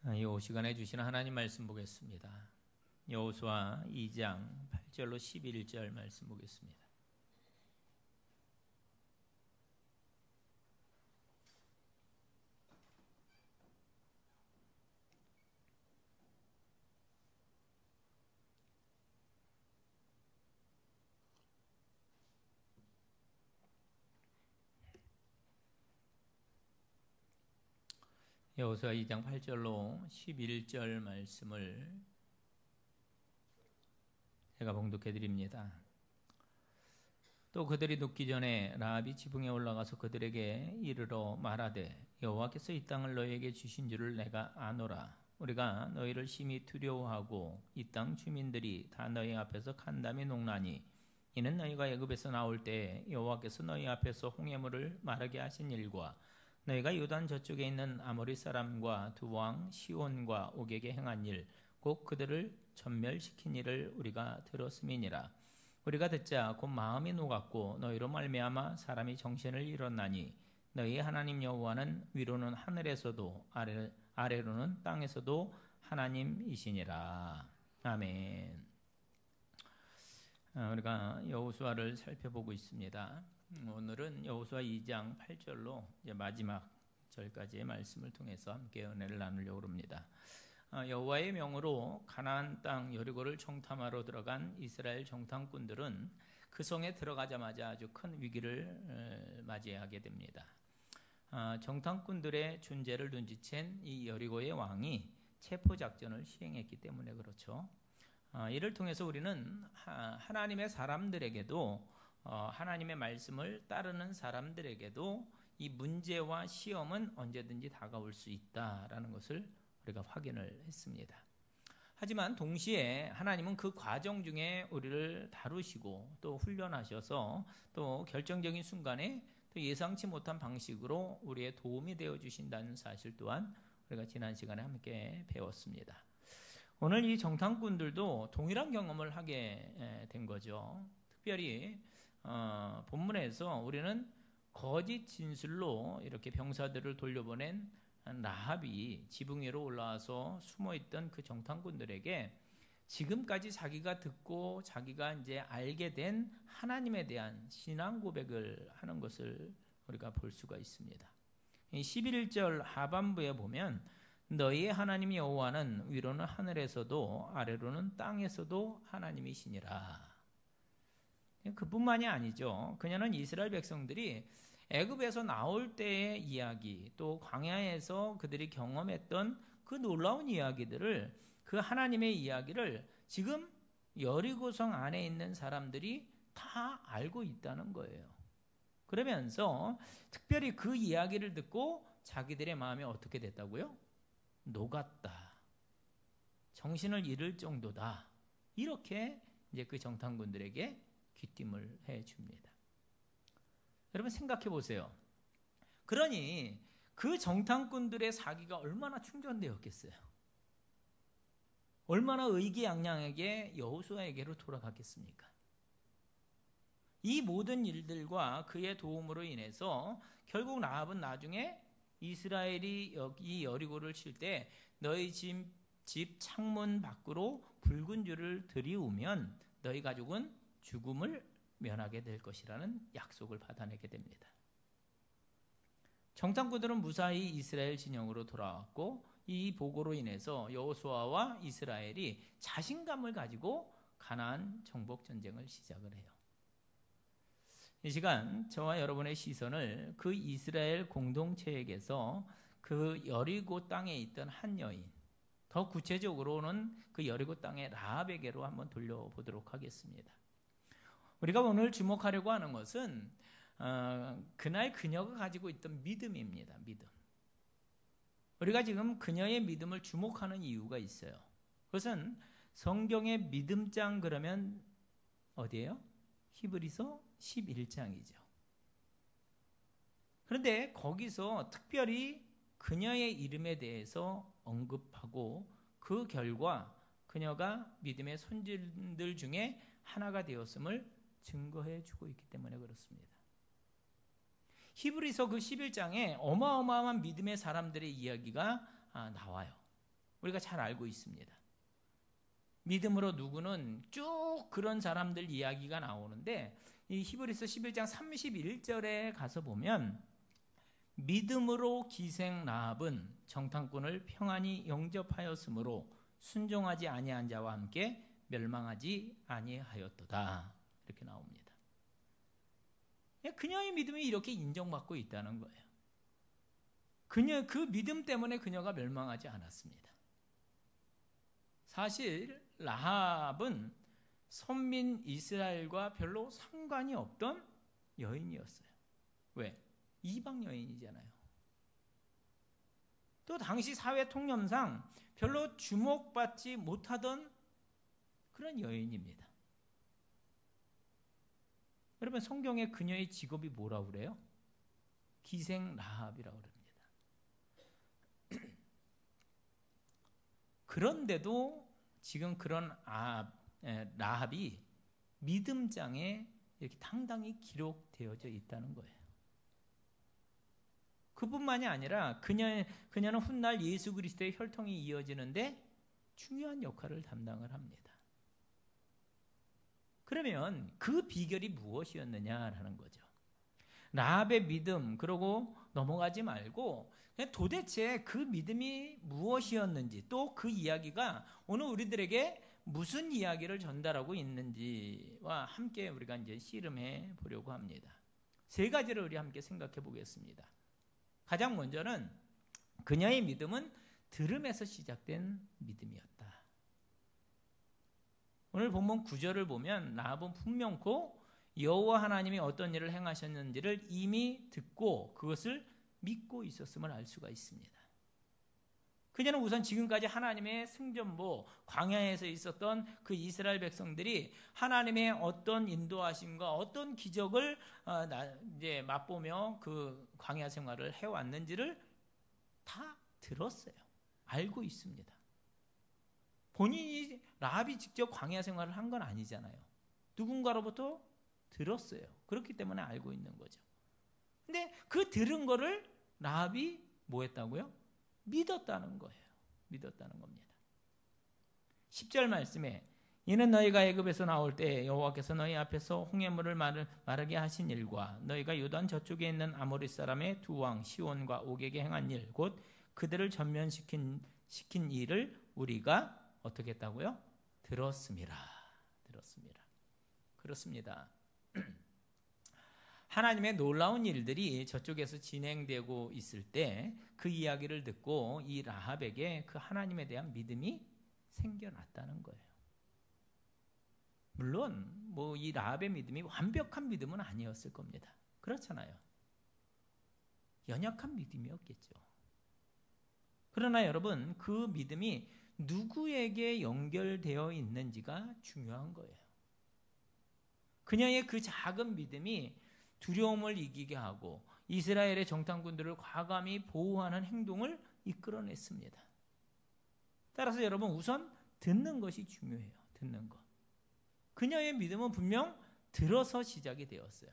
이 시간에 주신 하나님 말씀 보겠습니다. 여호수아 2장 8절로 11절 말씀 보겠습니다. 여호수아 2장 8절로 11절 말씀을 제가 봉독해 드립니다. 또 그들이 눕기 전에 라합이 지붕에 올라가서 그들에게 이르러 말하되 여호와께서 이 땅을 너희에게 주신 줄을 내가 아노라. 우리가 너희를 심히 두려워하고 이 땅 주민들이 다 너희 앞에서 간담이 녹나니 이는 너희가 애굽에서 나올 때 여호와께서 너희 앞에서 홍해물을 마르게 하신 일과 너희가 요단 저쪽에 있는 아모리 사람과 두 왕 시온과 옥에게 행한 일, 곧 그들을 전멸시킨 일을 우리가 들었음이니라. 우리가 듣자 곧 마음이 녹았고 너희로 말미암아 사람이 정신을 잃었나니 너희 하나님 여호와는 위로는 하늘에서도 아래로는 땅에서도 하나님이시니라. 아멘. 우리가 여호수아를 살펴보고 있습니다. 오늘은 여호수아 2장 8절로 마지막 절까지의 말씀을 통해서 함께 은혜를 나누려고 합니다. 여호와의 명으로 가나안 땅 여리고를 정탐하러 들어간 이스라엘 정탐꾼들은 그 성에 들어가자마자 아주 큰 위기를 맞이하게 됩니다. 정탐꾼들의 존재를 눈치챈 이 여리고의 왕이 체포작전을 시행했기 때문에 그렇죠. 이를 통해서 우리는 하나님의 사람들에게도 하나님의 말씀을 따르는 사람들에게도 이 문제와 시험은 언제든지 다가올 수 있다라는 것을 우리가 확인을 했습니다. 하지만 동시에 하나님은 그 과정 중에 우리를 다루시고 또 훈련하셔서 또 결정적인 순간에 또 예상치 못한 방식으로 우리의 도움이 되어 주신다는 사실 또한 우리가 지난 시간에 함께 배웠습니다. 오늘 이 정탐꾼들도 동일한 경험을 하게 된 거죠. 특별히 본문에서 우리는 거짓 진술로 이렇게 병사들을 돌려보낸 라합이 지붕 위로 올라와서 숨어있던 그 정탐꾼들에게 지금까지 자기가 듣고 자기가 이제 알게 된 하나님에 대한 신앙 고백을 하는 것을 우리가 볼 수가 있습니다. 11절 하반부에 보면 너희의 하나님 여호와는 위로는 하늘에서도 아래로는 땅에서도 하나님이시니라. 그뿐만이 아니죠. 그녀는 이스라엘 백성들이 애굽에서 나올 때의 이야기, 또 광야에서 그들이 경험했던 그 놀라운 이야기들을, 그 하나님의 이야기를 지금 여리고성 안에 있는 사람들이 다 알고 있다는 거예요. 그러면서 특별히 그 이야기를 듣고 자기들의 마음이 어떻게 됐다고요? 녹았다. 정신을 잃을 정도다. 이렇게 이제 그 정탐꾼들에게 귀띔을 해 줍니다. 여러분 생각해 보세요. 그러니 그 정탐꾼들의 사기가 얼마나 충전되었겠어요? 얼마나 의기양양하게 여호수아에게로 돌아갔겠습니까? 이 모든 일들과 그의 도움으로 인해서 결국 라합은 나중에 이스라엘이 이 여리고를 칠 때 너희 집 창문 밖으로 붉은 줄을 들이우면 너희 가족은 죽음을 면하게 될 것이라는 약속을 받아내게 됩니다. 정탐꾼들은 무사히 이스라엘 진영으로 돌아왔고 이 보고로 인해서 여호수아와 이스라엘이 자신감을 가지고 가나안 정복 전쟁을 시작을 해요. 이 시간 저와 여러분의 시선을 그 이스라엘 공동체에게서 그 여리고 땅에 있던 한 여인, 더 구체적으로는 그 여리고 땅의 라합에게로 한번 돌려보도록 하겠습니다. 우리가 오늘 주목하려고 하는 것은 그날 그녀가 가지고 있던 믿음입니다. 믿음. 우리가 지금 그녀의 믿음을 주목하는 이유가 있어요. 그것은 성경의 믿음장 그러면 어디예요? 히브리서 11장이죠. 그런데 거기서 특별히 그녀의 이름에 대해서 언급하고 그 결과 그녀가 믿음의 선진들 중에 하나가 되었음을 증거해 주고 있기 때문에 그렇습니다. 히브리서 그 11장에 어마어마한 믿음의 사람들의 이야기가 나와요. 우리가 잘 알고 있습니다. 믿음으로 누구는 쭉 그런 사람들 이야기가 나오는데 이 히브리서 11장 31절에 가서 보면 믿음으로 기생 라합은 정탐꾼을 평안히 영접하였으므로 순종하지 아니한 자와 함께 멸망하지 아니하였도다. 이렇게 나옵니다. 그녀의 믿음이 이렇게 인정받고 있다는 거예요. 그 믿음 때문에 그녀가 멸망하지 않았습니다. 사실 라합은 선민 이스라엘과 별로 상관이 없던 여인이었어요. 왜? 이방 여인이잖아요. 또 당시 사회 통념상 별로 주목받지 못하던 그런 여인입니다. 여러분, 성경에 그녀의 직업이 뭐라고 그래요? 기생 라합이라고 그럽니다. 그런데도 지금 그런 라합이 믿음장에 이렇게 당당히 기록되어져 있다는 거예요. 그뿐만이 아니라 그녀는 훗날 예수 그리스도의 혈통이 이어지는데 중요한 역할을 담당을 합니다. 그러면 그 비결이 무엇이었느냐라는 거죠. 라합의 믿음, 그러고 넘어가지 말고 도대체 그 믿음이 무엇이었는지, 또 그 이야기가 오늘 우리들에게 무슨 이야기를 전달하고 있는지와 함께 우리가 이제 씨름해 보려고 합니다. 세 가지를 우리 함께 생각해 보겠습니다. 가장 먼저는 그녀의 믿음은 들음에서 시작된 믿음이었다. 오늘 본문 9절을 보면 라합은 분명코 여호와 하나님이 어떤 일을 행하셨는지를 이미 듣고 그것을 믿고 있었음을 알 수가 있습니다. 그녀는 우선 지금까지 하나님의 승전보, 광야에서 있었던 그 이스라엘 백성들이 하나님의 어떤 인도하심과 어떤 기적을 이제 맛보며 그 광야 생활을 해왔는지를 다 들었어요. 알고 있습니다. 본인이 라합이 직접 광야 생활을 한 건 아니잖아요. 누군가로부터 들었어요. 그렇기 때문에 알고 있는 거죠. 근데 그 들은 거를 라합이 뭐 했다고요? 믿었다는 거예요. 믿었다는 겁니다. 10절 말씀에 이는 너희가 애굽에서 나올 때 여호와께서 너희 앞에서 홍해물을 마르게 하신 일과 너희가 요단 저쪽에 있는 아모리 사람의 두 왕 시온과 옥에게 행한 일, 곧 그들을 전면시킨 일을 우리가 어떻게 했다고요? 들었습니다. 그렇습니다. 하나님의 놀라운 일들이 저쪽에서 진행되고 있을 때 그 이야기를 듣고 이 라합에게 그 하나님에 대한 믿음이 생겨났다는 거예요. 물론 뭐 이 라합의 믿음이 완벽한 믿음은 아니었을 겁니다. 그렇잖아요. 연약한 믿음이었겠죠. 그러나 여러분, 그 믿음이 누구에게 연결되어 있는지가 중요한 거예요. 그녀의 그 작은 믿음이 두려움을 이기게 하고 이스라엘의 정탐꾼들을 과감히 보호하는 행동을 이끌어냈습니다. 따라서 여러분, 우선 듣는 것이 중요해요. 듣는 것. 그녀의 믿음은 분명 들어서 시작이 되었어요.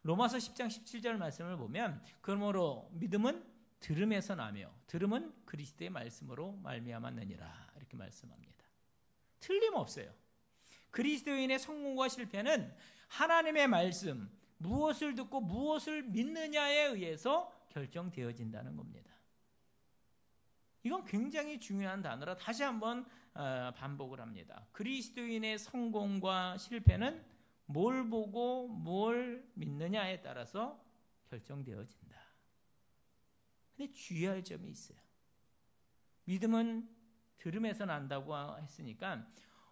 로마서 10장 17절 말씀을 보면 그러므로 믿음은 들음에서 나며 들음은 그리스도의 말씀으로 말미암았느니라 이렇게 말씀합니다. 틀림없어요. 그리스도인의 성공과 실패는 하나님의 말씀, 무엇을 듣고 무엇을 믿느냐에 의해서 결정되어진다는 겁니다. 이건 굉장히 중요한 단어라 다시 한번 반복을 합니다. 그리스도인의 성공과 실패는 뭘 보고 뭘 믿느냐에 따라서 결정되어진다. 근데 주의할 점이 있어요. 믿음은 들음에서 난다고 했으니까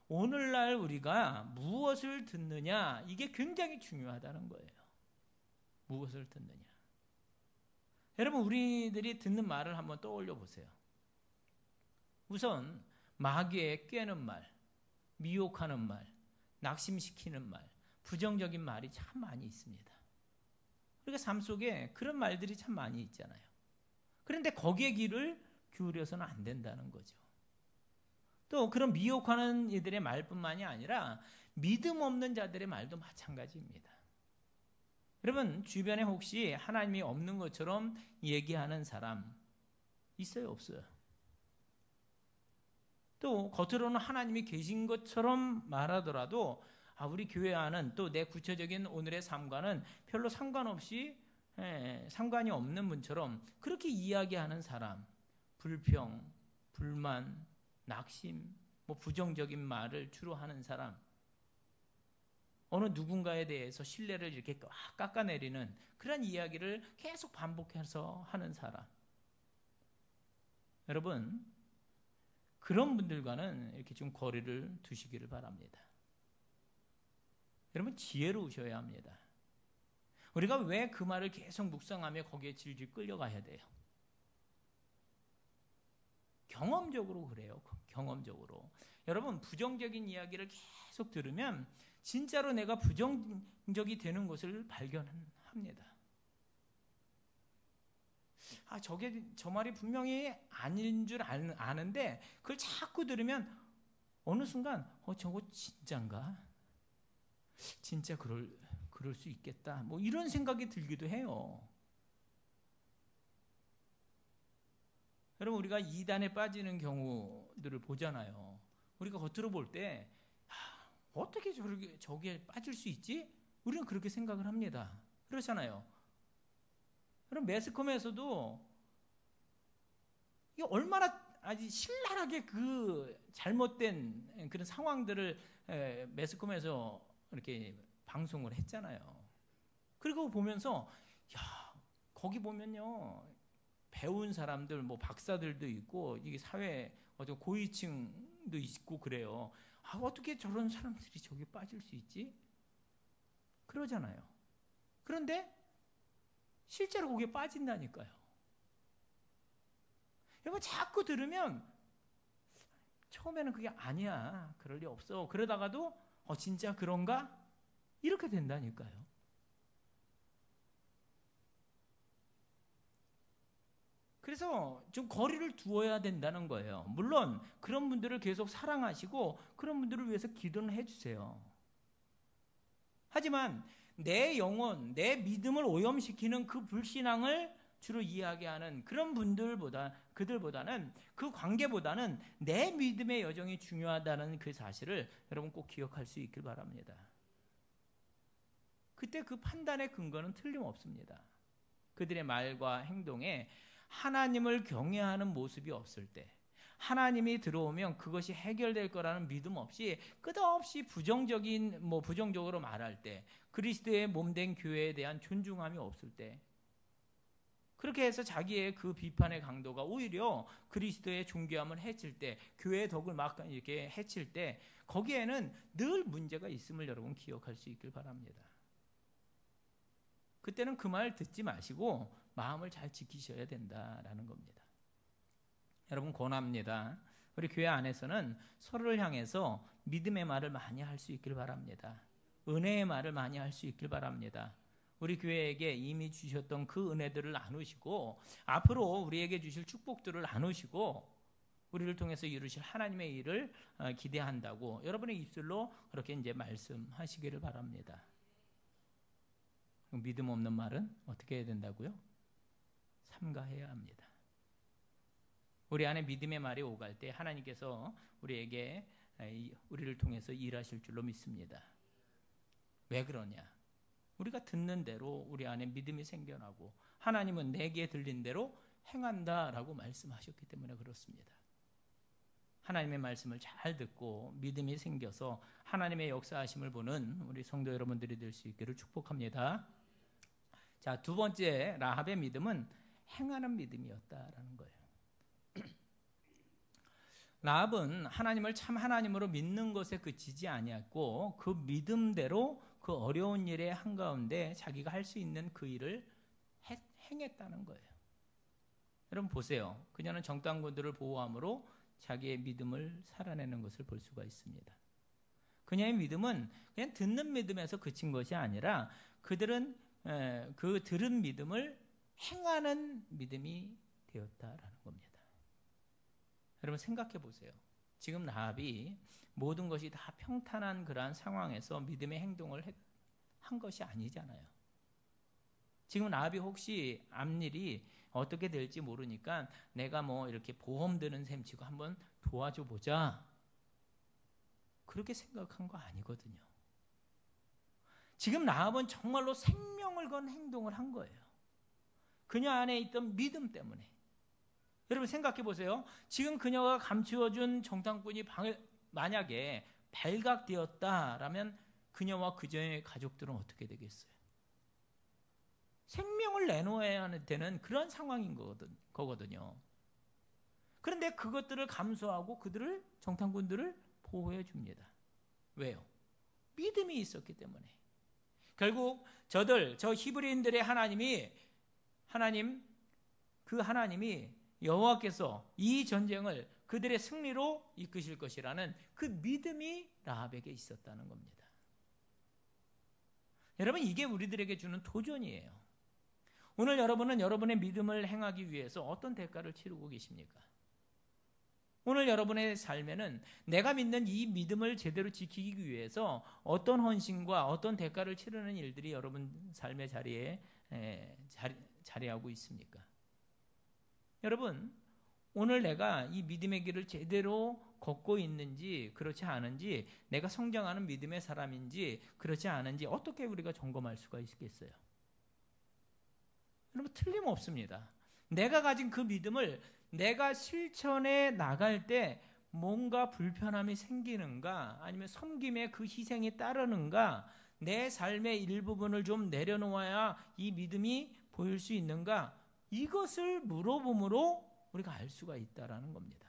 오늘날 우리가 무엇을 듣느냐, 이게 굉장히 중요하다는 거예요. 무엇을 듣느냐. 여러분, 우리들이 듣는 말을 한번 떠올려 보세요. 우선 마귀의 꾀는 말, 미혹하는 말, 낙심시키는 말, 부정적인 말이 참 많이 있습니다. 우리가 삶 속에 그런 말들이 참 많이 있잖아요. 그런데 거기에 귀를 기울여서는 안 된다는 거죠. 또 그런 미혹하는 이들의 말뿐만이 아니라 믿음 없는 자들의 말도 마찬가지입니다. 여러분, 주변에 혹시 하나님이 없는 것처럼 얘기하는 사람 있어요, 없어요? 또 겉으로는 하나님이 계신 것처럼 말하더라도 우리 교회 안은 또 내 구체적인 오늘의 삶과는 별로 상관없이 상관이 없는 분처럼 그렇게 이야기하는 사람, 불평, 불만, 낙심, 부정적인 말을 주로 하는 사람, 어느 누군가에 대해서 신뢰를 이렇게 깎아내리는 그런 이야기를 계속 반복해서 하는 사람. 여러분, 그런 분들과는 이렇게 좀 거리를 두시기를 바랍니다. 여러분, 지혜로우셔야 합니다. 우리가 왜 그 말을 계속 묵상하며 거기에 질질 끌려가야 돼요? 경험적으로 그래요. 경험적으로. 여러분, 부정적인 이야기를 계속 들으면 진짜로 내가 부정적이 되는 것을 발견합니다. 저 말이 분명히 아닌 줄 아는데 그걸 자꾸 들으면 어느 순간 저거 진짠가? 진짜 그럴 수 있겠다. 이런 생각이 들기도 해요. 여러분, 우리가 이단에 빠지는 경우들을 보잖아요. 우리가 겉으로 볼 때 어떻게 저기에 빠질 수 있지? 우리는 그렇게 생각을 합니다. 그렇잖아요. 그럼 매스컴에서도 이게 얼마나 아주 신랄하게 그 잘못된 그런 상황들을 매스컴에서 이렇게 방송을 했잖아요. 그리고 보면서 거기 보면요, 배운 사람들, 박사들도 있고 이게 사회 고위층도 있고 그래요. 어떻게 저런 사람들이 저기 빠질 수 있지? 그러잖아요. 그런데 실제로 거기에 빠진다니까요. 여러분, 자꾸 들으면 처음에는 그게 아니야, 그럴 리 없어, 그러다가도 진짜 그런가? 이렇게 된다니까요. 그래서 좀 거리를 두어야 된다는 거예요. 물론 그런 분들을 계속 사랑하시고 그런 분들을 위해서 기도는 해주세요. 하지만 내 영혼, 내 믿음을 오염시키는 그 불신앙을 주로 이야기하는 그런 그들보다는, 그 관계보다는 내 믿음의 여정이 중요하다는 그 사실을 여러분 꼭 기억할 수 있길 바랍니다. 그때 그 판단의 근거는 틀림없습니다. 그들의 말과 행동에 하나님을 경외하는 모습이 없을 때, 하나님이 들어오면 그것이 해결될 거라는 믿음 없이 끝없이 부정적으로 말할 때, 그리스도의 몸된 교회에 대한 존중함이 없을 때, 그렇게 해서 자기의 그 비판의 강도가 오히려 그리스도의 존귀함을 해칠 때, 교회의 덕을 막 이렇게 해칠 때, 거기에는 늘 문제가 있음을 여러분 기억할 수 있길 바랍니다. 그때는 그 말 듣지 마시고 마음을 잘 지키셔야 된다라는 겁니다. 여러분, 권합니다. 우리 교회 안에서는 서로를 향해서 믿음의 말을 많이 할 수 있길 바랍니다. 은혜의 말을 많이 할 수 있길 바랍니다. 우리 교회에게 이미 주셨던 그 은혜들을 나누시고, 앞으로 우리에게 주실 축복들을 나누시고, 우리를 통해서 이루실 하나님의 일을 기대한다고 여러분의 입술로 그렇게 이제 말씀하시기를 바랍니다. 믿음 없는 말은 어떻게 해야 된다고요? 삼가해야 합니다. 우리 안에 믿음의 말이 오갈 때 하나님께서 우리를 통해서 일하실 줄로 믿습니다. 왜 그러냐? 우리가 듣는 대로 우리 안에 믿음이 생겨나고, 하나님은 내게 들린 대로 행한다라고 말씀하셨기 때문에 그렇습니다. 하나님의 말씀을 잘 듣고 믿음이 생겨서 하나님의 역사하심을 보는 우리 성도 여러분들이 될 수 있기를 축복합니다. 자, 두 번째 라합의 믿음은 행하는 믿음이었다라는 거예요. 라합은 하나님을 참 하나님으로 믿는 것에 그치지 아니했고, 그 믿음대로 그 어려운 일의 한가운데 자기가 할 수 있는 그 일을 행했다는 거예요. 여러분 보세요. 그녀는 정탐꾼들을 보호함으로 자기의 믿음을 살아내는 것을 볼 수가 있습니다. 그녀의 믿음은 그냥 듣는 믿음에서 그친 것이 아니라 그들은 그 들은 믿음을 행하는 믿음이 되었다라는 겁니다. 여러분 생각해 보세요. 지금 라합이 모든 것이 다 평탄한 그러한 상황에서 믿음의 행동을 한 것이 아니잖아요. 지금 라합이 혹시 앞일이 어떻게 될지 모르니까 내가 이렇게 보험 드는 셈 치고 한번 도와줘 보자, 그렇게 생각한 거 아니거든요. 지금 라합은 정말로 생명을 건 행동을 한 거예요. 그녀 안에 있던 믿음 때문에. 여러분 생각해 보세요. 지금 그녀가 감추어준 정탐꾼이 만약에 발각되었다라면 그녀와 그녀의 가족들은 어떻게 되겠어요? 생명을 내놓아야 되는 그런 상황인 거거든요. 그런데 그것들을 감수하고 그들을, 정탐꾼들을 보호해 줍니다. 왜요? 믿음이 있었기 때문에. 결국 저 히브리인들의 하나님이 여호와께서 이 전쟁을 그들의 승리로 이끄실 것이라는 그 믿음이 라합에게 있었다는 겁니다. 여러분, 이게 우리들에게 주는 도전이에요. 오늘 여러분은 여러분의 믿음을 행하기 위해서 어떤 대가를 치르고 계십니까? 오늘 여러분의 삶에는 내가 믿는 이 믿음을 제대로 지키기 위해서 어떤 헌신과 어떤 대가를 치르는 일들이 여러분 삶의 자리에 자리하고 있습니까? 여러분, 오늘 내가 이 믿음의 길을 제대로 걷고 있는지 그렇지 않은지, 내가 성장하는 믿음의 사람인지 그렇지 않은지 어떻게 우리가 점검할 수가 있겠어요? 여러분, 틀림없습니다. 내가 가진 그 믿음을 내가 실천해 나갈 때 뭔가 불편함이 생기는가, 아니면 섬김의 그 희생이 따르는가, 내 삶의 일부분을 좀 내려놓아야 이 믿음이 보일 수 있는가, 이것을 물어봄으로 우리가 알 수가 있다라는 겁니다.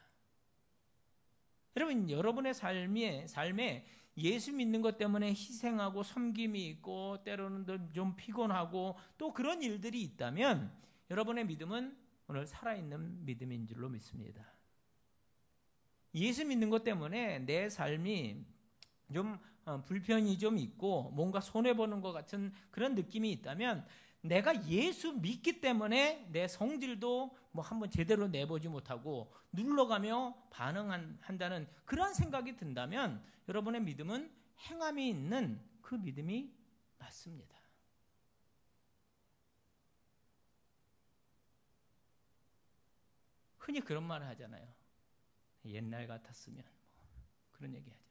여러분, 여러분의 삶에 예수 믿는 것 때문에 희생하고 섬김이 있고 때로는 좀 피곤하고 또 그런 일들이 있다면 여러분의 믿음은 오늘 살아있는 믿음인 줄로 믿습니다. 예수 믿는 것 때문에 내 삶이 좀 불편이 좀 있고 뭔가 손해보는 것 같은 그런 느낌이 있다면, 내가 예수 믿기 때문에 내 성질도 뭐 한번 제대로 내보지 못하고 눌러가며 반응한다는 그런 생각이 든다면 여러분의 믿음은 행함이 있는 그 믿음이 맞습니다. 흔히 그런 말을 하잖아요. 옛날 같았으면 그런 얘기하죠.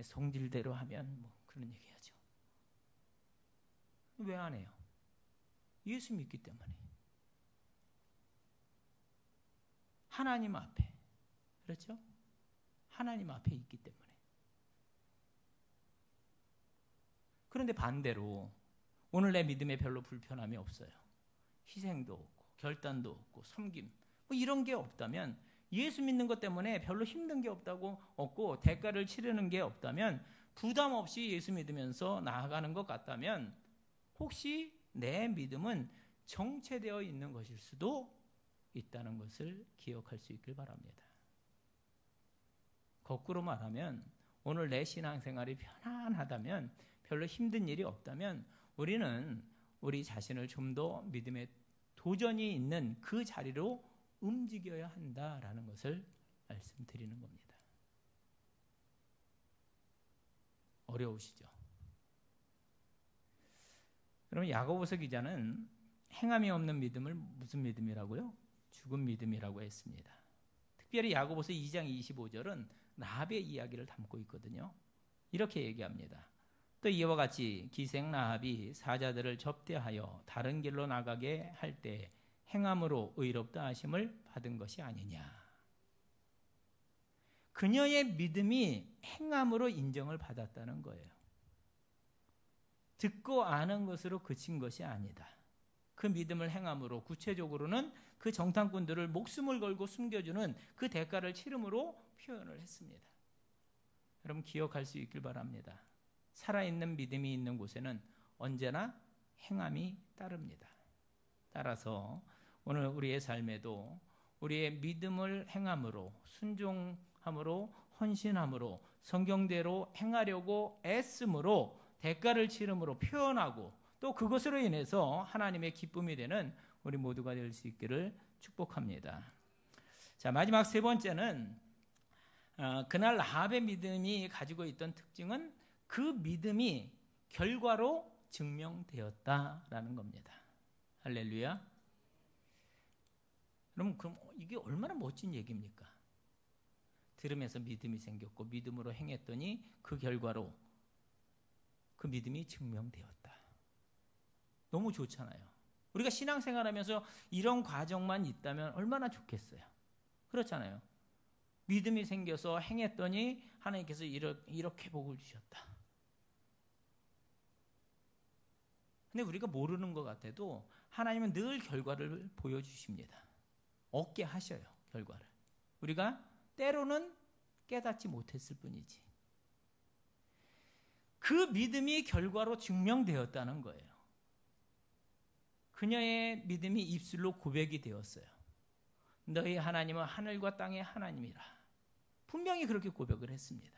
성질대로 하면 그런 얘기하죠. 왜 안 해요? 예수 믿기 때문에. 하나님 앞에, 그렇죠? 하나님 앞에 있기 때문에. 그런데 반대로 오늘 내 믿음에 별로 불편함이 없어요. 희생도 없고 결단도 없고 섬김 이런 게 없다면, 예수 믿는 것 때문에 별로 힘든 게 없고 대가를 치르는 게 없다면, 부담 없이 예수 믿으면서 나아가는 것 같다면 혹시 내 믿음은 정체되어 있는 것일 수도 있다는 것을 기억할 수 있길 바랍니다. 거꾸로 말하면 오늘 내 신앙생활이 편안하다면, 별로 힘든 일이 없다면 우리는 우리 자신을 좀 더 믿음의 도전이 있는 그 자리로 움직여야 한다라는 것을 말씀드리는 겁니다. 어려우시죠? 그러면 야고보서 기자는 행함이 없는 믿음을 무슨 믿음이라고요? 죽은 믿음이라고 했습니다. 특별히 야고보서 2장 25절은 라합의 이야기를 담고 있거든요. 이렇게 얘기합니다. 또 이와 같이 기생 라합이 사자들을 접대하여 다른 길로 나가게 할 때 행함으로 의롭다 하심을 받은 것이 아니냐. 그녀의 믿음이 행함으로 인정을 받았다는 거예요. 듣고 아는 것으로 그친 것이 아니다. 그 믿음을 행함으로, 구체적으로는 그 정탐꾼들을 목숨을 걸고 숨겨주는 그 대가를 치름으로 표현을 했습니다. 여러분 기억할 수 있길 바랍니다. 살아있는 믿음이 있는 곳에는 언제나 행함이 따릅니다. 따라서 오늘 우리의 삶에도 우리의 믿음을 행함으로, 순종함으로, 헌신함으로, 성경대로 행하려고 애씀으로, 대가를 치름으로 표현하고, 또 그것으로 인해서 하나님의 기쁨이 되는 우리 모두가 될 수 있기를 축복합니다. 자, 마지막 세 번째는 그날 라합의 믿음이 가지고 있던 특징은 그 믿음이 결과로 증명되었다라는 겁니다. 할렐루야. 그럼 이게 얼마나 멋진 얘기입니까? 들으면서 믿음이 생겼고 믿음으로 행했더니 그 결과로 그 믿음이 증명되었다. 너무 좋잖아요. 우리가 신앙생활하면서 이런 과정만 있다면 얼마나 좋겠어요. 그렇잖아요. 믿음이 생겨서 행했더니 하나님께서 이렇게 복을 주셨다. 근데 우리가 모르는 것 같아도 하나님은 늘 결과를 보여주십니다. 얻게 하셔요, 결과를. 우리가 때로는 깨닫지 못했을 뿐이지. 그 믿음이 결과로 증명되었다는 거예요. 그녀의 믿음이 입술로 고백이 되었어요. 너희 하나님은 하늘과 땅의 하나님이라. 분명히 그렇게 고백을 했습니다.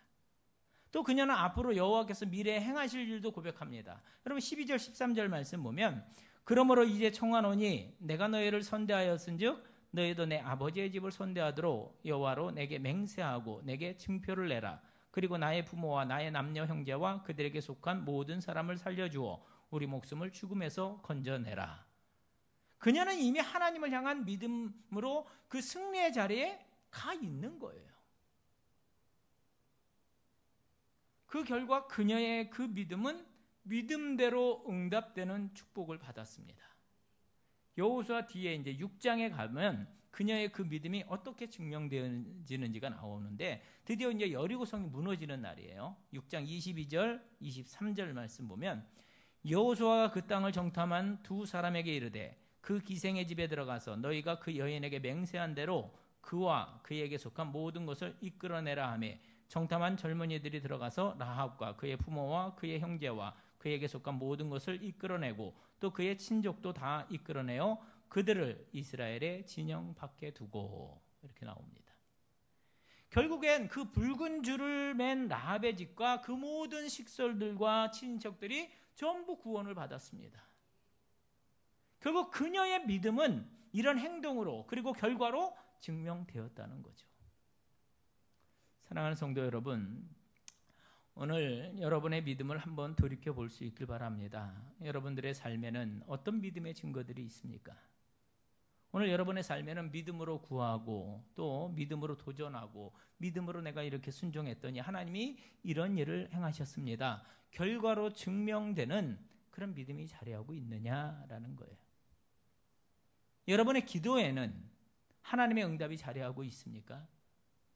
또 그녀는 앞으로 여호와께서 미래에 행하실 일도 고백합니다. 여러분 12절 13절 말씀 보면 그러므로 이제 청하노니 내가 너희를 선대하였은즉 너희도 내 아버지의 집을 선대하도록 여호와로 내게 맹세하고 내게 증표를 내라. 그리고 나의 부모와 나의 남녀 형제와 그들에게 속한 모든 사람을 살려주어 우리 목숨을 죽음에서 건져내라. 그녀는 이미 하나님을 향한 믿음으로 그 승리의 자리에 가 있는 거예요. 그 결과 그녀의 그 믿음은 믿음대로 응답되는 축복을 받았습니다. 여호수아 뒤에 이제 6장에 가면 그녀의 그 믿음이 어떻게 증명되어지는지가 나오는데 드디어 이제 여리고성이 무너지는 날이에요. 6장 22절, 23절 말씀 보면 여호수아가 그 땅을 정탐한 두 사람에게 이르되 그 기생의 집에 들어가서 너희가 그 여인에게 맹세한 대로 그와 그에게 속한 모든 것을 이끌어내라 하며 정탐한 젊은이들이 들어가서 라합과 그의 부모와 그의 형제와 그에게 속한 모든 것을 이끌어내고 또 그의 친족도 다 이끌어내어 그들을 이스라엘의 진영 밖에 두고 이렇게 나옵니다. 결국엔 그 붉은 줄을 맨 라합의 집과 그 모든 식솔들과 친척들이 전부 구원을 받았습니다. 결국 그녀의 믿음은 이런 행동으로 그리고 결과로 증명되었다는 거죠. 사랑하는 성도 여러분, 오늘 여러분의 믿음을 한번 돌이켜볼 수 있길 바랍니다. 여러분들의 삶에는 어떤 믿음의 증거들이 있습니까? 오늘 여러분의 삶에는 믿음으로 구하고 또 믿음으로 도전하고 믿음으로 내가 이렇게 순종했더니 하나님이 이런 일을 행하셨습니다. 결과로 증명되는 그런 믿음이 자리하고 있느냐라는 거예요. 여러분의 기도에는 하나님의 응답이 자리하고 있습니까?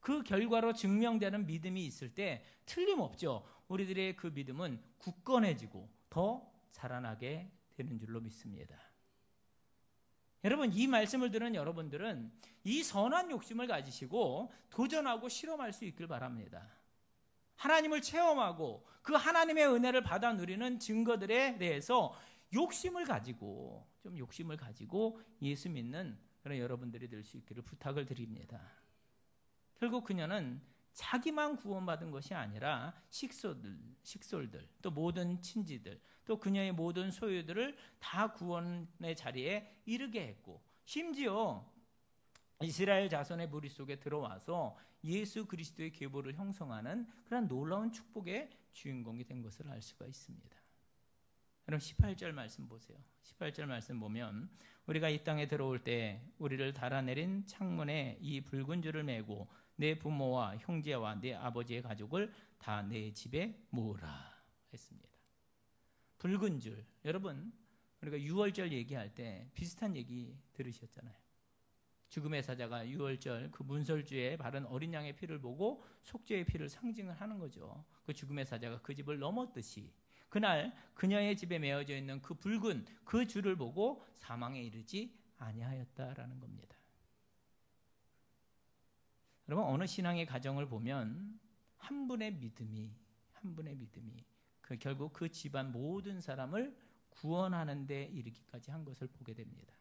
그 결과로 증명되는 믿음이 있을 때 틀림없죠. 우리들의 그 믿음은 굳건해지고 더 자라나게 되는 줄로 믿습니다. 여러분, 이 말씀을 들은 여러분들은 이 선한 욕심을 가지시고 도전하고 실험할 수 있길 바랍니다. 하나님을 체험하고 그 하나님의 은혜를 받아 누리는 증거들에 대해서 욕심을 가지고 예수 믿는 그런 여러분들이 될 수 있기를 부탁을 드립니다. 결국 그녀는 자기만 구원받은 것이 아니라 식솔들, 또 모든 친지들, 또 그녀의 모든 소유들을 다 구원의 자리에 이르게 했고 심지어 이스라엘 자손의 무리 속에 들어와서 예수 그리스도의 계보를 형성하는 그런 놀라운 축복의 주인공이 된 것을 알 수가 있습니다. 여러분 18절 말씀 보세요. 18절 말씀 보면 우리가 이 땅에 들어올 때 우리를 달아내린 창문에 이 붉은 줄을 메고 내 부모와 형제와 내 아버지의 가족을 다 내 집에 모으라 했습니다. 붉은 줄, 여러분 우리가 유월절 얘기할 때 비슷한 얘기 들으셨잖아요. 죽음의 사자가 유월절 그 문설주에 바른 어린 양의 피를 보고 속죄의 피를 상징을 하는 거죠. 그 죽음의 사자가 그 집을 넘었듯이 그날 그녀의 집에 메어져 있는 그 붉은 그 줄을 보고 사망에 이르지 아니하였다라는 겁니다. 여러분 어느 신앙의 가정을 보면 한 분의 믿음이 결국 그 집안 모든 사람을 구원하는 데 이르기까지 한 것을 보게 됩니다.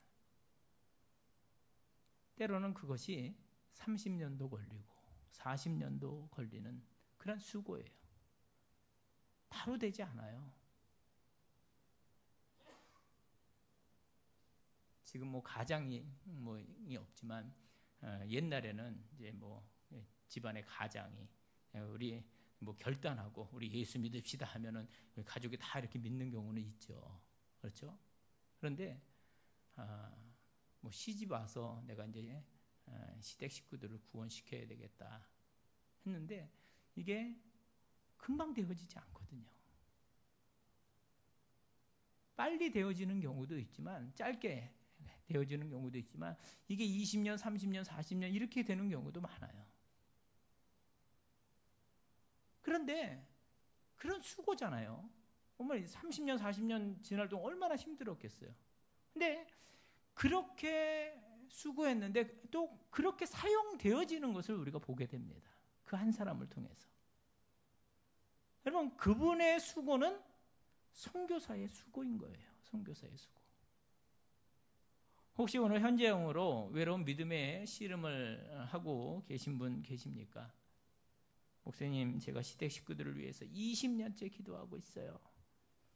때로는 그것이 30년도 걸리고 40년도 걸리는 그런 수고예요. 바로 되지 않아요. 지금 뭐 가장이 없지만 옛날에는 이제 집안의 가장이 우리 결단하고 우리 예수 믿읍시다 하면은 가족이 다 이렇게 믿는 경우는 있죠. 그렇죠? 그런데 시집 와서 내가 이제 시댁 식구들을 구원시켜야 되겠다. 했는데 이게 금방 되어지지 않거든요. 빨리 되어지는 경우도 있지만 짧게 되어지는 경우도 있지만 이게 20년, 30년, 40년 이렇게 되는 경우도 많아요. 그런데 그런 수고잖아요. 정말 30년, 40년 지날 동안 얼마나 힘들었겠어요. 근데 그렇게 수고했는데 또 그렇게 사용되어지는 것을 우리가 보게 됩니다. 그 한 사람을 통해서. 여러분, 그분의 수고는 선교사의 수고인 거예요. 선교사의 수고. 혹시 오늘 현재형으로 외로운 믿음의 씨름을 하고 계신 분 계십니까? 목사님, 제가 시댁 식구들을 위해서 20년째 기도하고 있어요.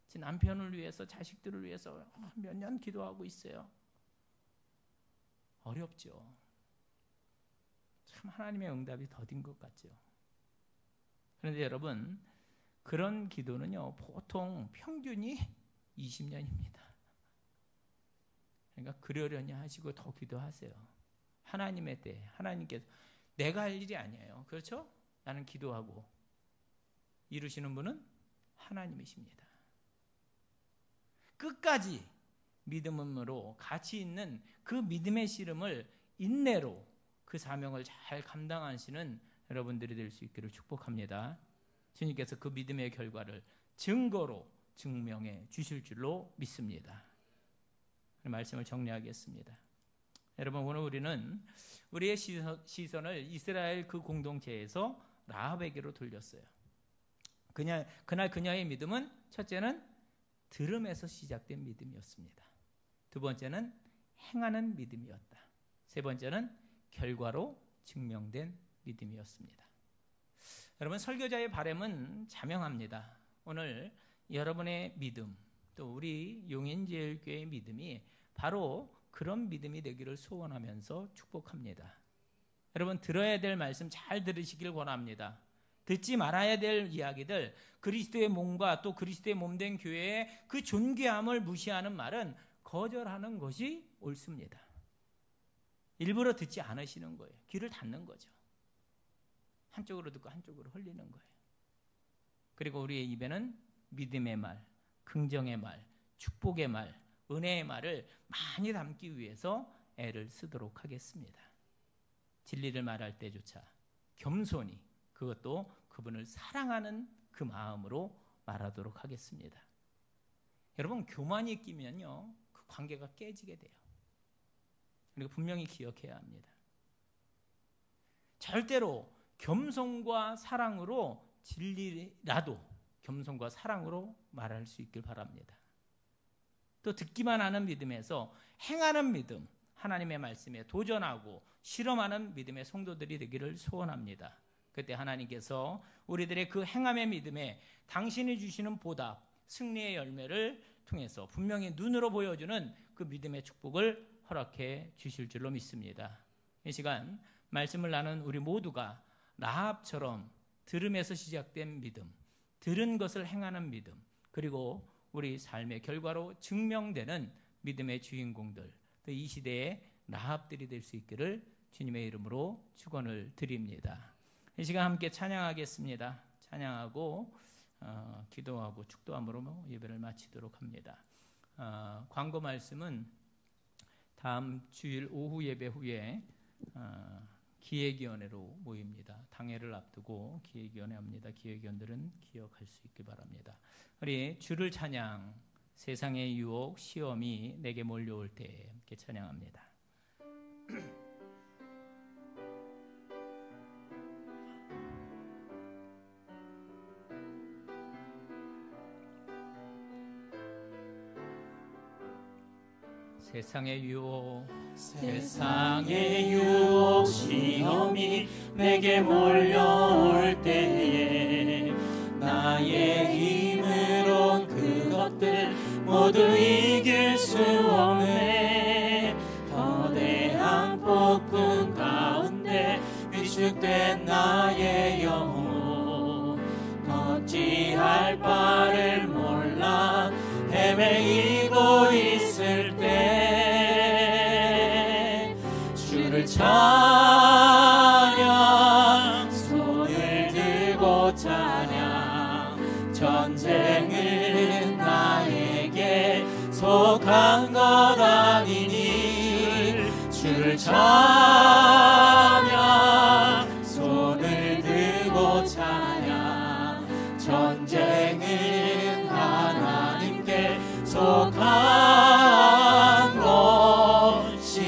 제 남편을 위해서, 자식들을 위해서 몇 년 기도하고 있어요. 어렵죠. 참 하나님의 응답이 더딘 것 같죠. 그런데 여러분, 그런 기도는요, 보통 평균이 20년입니다. 그러니까 그러려니 하시고 더 기도하세요. 하나님의 때, 하나님께서 내가 할 일이 아니에요. 그렇죠? 나는 기도하고 이루시는 분은 하나님이십니다. 끝까지 믿음으로 가치 있는 그 믿음의 씨름을 인내로 그 사명을 잘 감당하시는 여러분들이 될 수 있기를 축복합니다. 주님께서 그 믿음의 결과를 증거로 증명해 주실 줄로 믿습니다. 말씀을 정리하겠습니다. 여러분, 오늘 우리는 우리의 시선을 이스라엘 그 공동체에서 라합에게로 돌렸어요. 그날 그녀의 믿음은 첫째는 들음에서 시작된 믿음이었습니다. 두 번째는 행하는 믿음이었다. 세 번째는 결과로 증명된 믿음이었습니다. 여러분, 설교자의 바람은 자명합니다. 오늘 여러분의 믿음, 또 우리 용인제일교회의 믿음이 바로 그런 믿음이 되기를 소원하면서 축복합니다. 여러분, 들어야 될 말씀 잘 들으시길 원합니다. 듣지 말아야 될 이야기들, 그리스도의 몸과 또 그리스도의 몸된 교회의 그 존귀함을 무시하는 말은 거절하는 것이 옳습니다. 일부러 듣지 않으시는 거예요. 귀를 닫는 거죠. 한쪽으로 듣고 한쪽으로 흘리는 거예요. 그리고 우리의 입에는 믿음의 말, 긍정의 말, 축복의 말, 은혜의 말을 많이 담기 위해서 애를 쓰도록 하겠습니다. 진리를 말할 때조차 겸손히, 그것도 그분을 사랑하는 그 마음으로 말하도록 하겠습니다. 여러분, 교만이 끼면요, 그 관계가 깨지게 돼요. 그리고 분명히 기억해야 합니다. 절대로 겸손과 사랑으로 진리라도 겸손과 사랑으로 말할 수 있길 바랍니다. 또 듣기만 하는 믿음에서 행하는 믿음, 하나님의 말씀에 도전하고 실험하는 믿음의 성도들이 되기를 소원합니다. 그때 하나님께서 우리들의 그 행함의 믿음에 당신이 주시는 보답, 승리의 열매를 통해서 분명히 눈으로 보여주는 그 믿음의 축복을 허락해 주실 줄로 믿습니다. 이 시간 말씀을 나눈 우리 모두가 라합처럼 들음에서 시작된 믿음, 들은 것을 행하는 믿음, 그리고 우리 삶의 결과로 증명되는 믿음의 주인공들, 또 이 시대의 라합들이 될 수 있기를 주님의 이름으로 축원을 드립니다. 이 시간 함께 찬양하겠습니다. 찬양하고 기도하고 축도함으로 예배를 마치도록 합니다. 광고 말씀은 다음 주일 오후 예배 후에 기획위원회로 모입니다. 당회를 앞두고 기획위원회 합니다. 기획위원들은 기억할 수 있기 바랍니다. 우리 주를 찬양, 세상의 유혹, 시험이 내게 몰려올 때 함께 찬양합니다. 세상의 유혹, 세상의 유혹, 시험이 내게 몰려올 때에 나의 힘으론 그것들 모두 이길 수 없네. 거대한 폭풍 가운데 위축된 나의 영혼, 어찌할 바를 몰라 헤매이고 있을 때 주를 찬양, 손을 속한 것 아니니 주를 찬양 손을 들고 찬양 전쟁은 하나님께 속한 것이니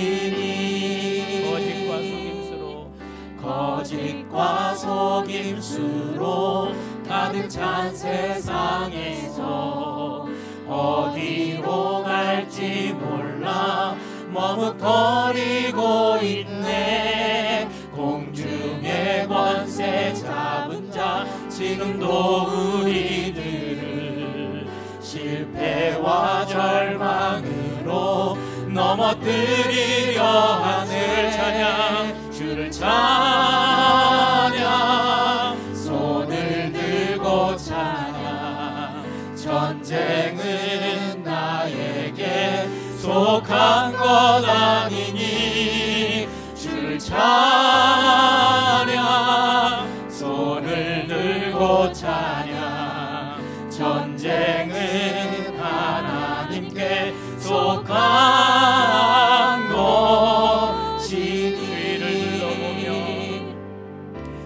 거짓과 속임수로 가득 찬 세상에서 어디로 갈지 몰라 머뭇거리고 있네. 공중의 권세 잡은 자 지금도 우리들을 실패와 절망으로 넘어뜨리려 하네. 주를 찬양 손을 들고 찬양 전쟁은 나에게 속한 것 아니니 주를 찬양 손을 들고 찬양 전쟁은 하나님께 속한 것이니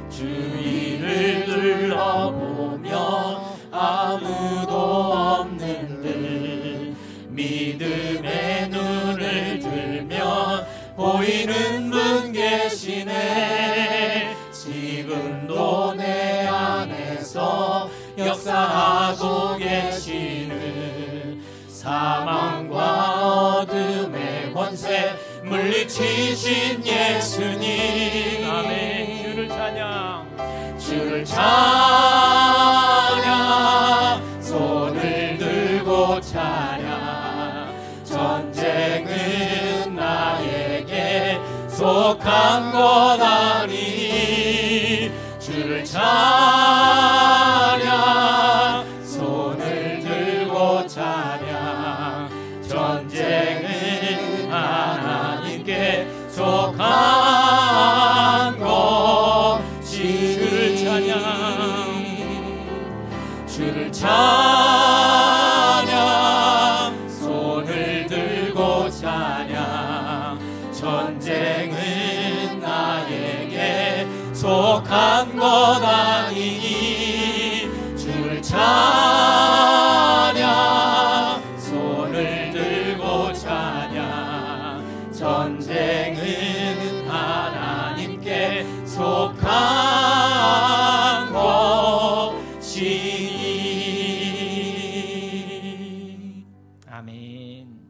주위를 둘러보며 아무도 없는 듯 믿음의 눈을 들면 보이는 분 계시네. 지금도 내 안에서 역사하고 계시는 사망과 어둠의 권세 물리치신 예수님. 아멘. 주를 찬양 주를 찬양 손을 들고 찬양 전쟁은 나에게 속한 것 아니니 주를 찬양 손을 들고 찬양 전쟁은 하나님께 속한 것이 주를 찬양 손을 들고 찬양 전쟁은 나에게 속한 것 아니니 주를 찬양 손을 들고 찬양 전쟁은 하나님께 속한 것이니. 아멘.